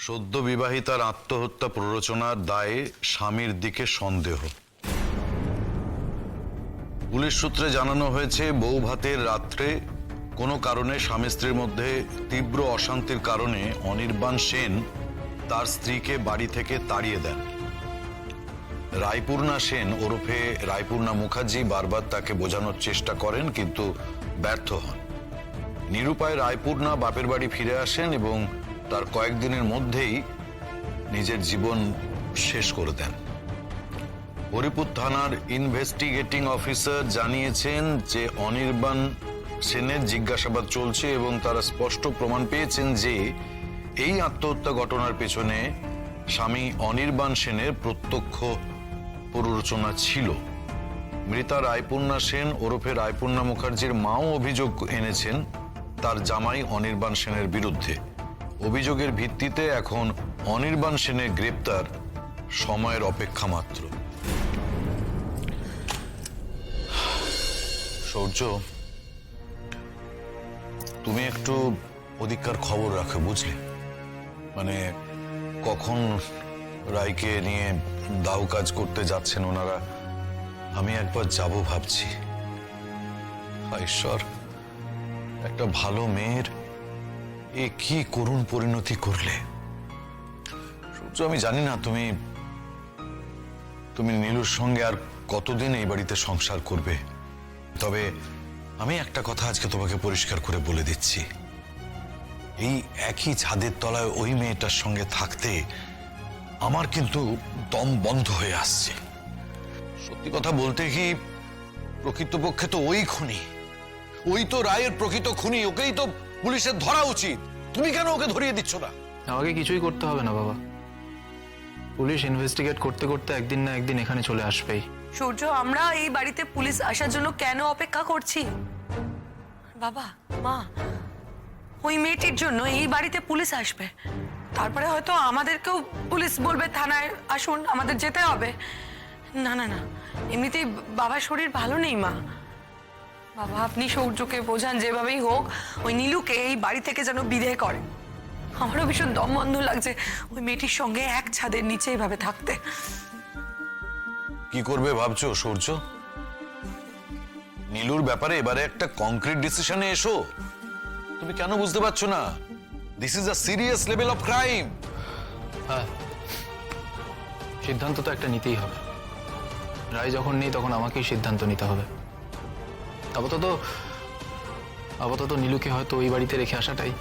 সদ্য বিবাহিতার আত্মহত্যা প্ররোচনার দায়ে স্বামীর দিকে সন্দেহ। পুলিশ সূত্রে জানানো হয়েছে, বৌভাতের রাত্রে কোনো কারণে স্বামী স্ত্রীর মধ্যে তীব্র অশান্তির কারণে অনির্বাণ সেন তার স্ত্রীকে বাড়ি থেকে তাড়িয়ে দেন। রায়পূর্ণা সেন ওরফে রায়পূর্ণা মুখার্জি বারবার তাকে বোঝানোর চেষ্টা করেন, কিন্তু ব্যর্থ হন। নিরুপায় রায়পূর্ণা বাপের বাড়ি ফিরে আসেন এবং তার কয়েকদিনের মধ্যেই নিজের জীবন শেষ করে দেন। হরিপুর থানার ইনভেস্টিগেটিং অফিসার জানিয়েছেন যে অনির্বাণ সেনের জিজ্ঞাসাবাদ চলছে এবং তারা স্পষ্ট প্রমাণ পেয়েছেন যে এই আত্মহত্যা ঘটনার পেছনে স্বামী অনির্বাণ সেনের প্রত্যক্ষ প্ররোচনা ছিল। মৃতা রায়পূর্ণা সেন ওরফে রায়পূর্ণা মুখার্জির মাও অভিযোগ এনেছেন তার জামাই অনির্বাণ সেনের বিরুদ্ধে। অভিযোগের ভিত্তিতে এখন অনির্বাণ সেনের গ্রেপ্তার সময়ের অপেক্ষা মাত্র। সূর্য, তুমি একটু ওদিককার খবর রাখো, বুঝলে? মানে কখন রায়কে নিয়ে দাও কাজ করতে যাচ্ছেন ওনারা, আমি একবার যাব ভাবছি। ঈশ্বর, একটা ভালো মেয়ের এ কি করুণ পরিণতি করলে। সূর্য, আমি জানি না তুমি নীলুর সঙ্গে আর কতদিন এই বাড়িতে সংসার করবে, তবে আমি একটা কথা আজকে তোমাকে পরিষ্কার করে বলে দিচ্ছি, এই একই ছাদের তলায় ওই মেয়েটার সঙ্গে থাকতে আমার কিন্তু দম বন্ধ হয়ে আসছে। সত্যি কথা বলতে কি, প্রকৃতপক্ষে তো ওই খুনি, ওই তো রায়ের প্রকৃত খুনি, ওকেই তো পুলিশের ধরা উচিত। তুমি কেন ওকে ধরিয়ে দিচ্ছ না? আমাকে কিছুই করতে হবে না বাবা, পুলিশ ইনভেস্টিগেট করতে করতে একদিন না একদিন এখানে চলে আসবেই। সূর্য, আমরা এই বাড়িতে পুলিশ আসার জন্য কেন অপেক্ষা করছি? বাবা, মা, ওই মেয়েটির জন্য এই বাড়িতে পুলিশ আসবে, তারপরে হয়তো আমাদেরকেও পুলিশ বলবে থানায় আসুন, আমাদের যেতে হবে। না না না, এমনিতেই বাবার শরীর ভালো নেই মা। বাবা, আপনি সূর্যকে বোঝান যেভাবেই হোক, ওই নীলুকে এই বাড়ি থেকে যেন বিদায় করে। আমারও ভীষণ দম বন্ধ লাগছে ওই মেয়েটির সঙ্গে এক ছাদের নিচে এইভাবে থাকতে। কি করবে ভাবছো সূর্য? নীলুর ব্যাপারে এবারে একটা কংক্রিট ডিসিশনে এসো। তুমি কেন বুঝতে পারছো না? This is a serious level of crime. হ্যাঁ, সিদ্ধান্ত তো একটা নিতেই হবে। রায় যখন নেই তখন আমাকেই সিদ্ধান্ত নিতে হবে। আপাতত নীলুকে হয়তো ওই বাড়িতে রেখে আসাটাই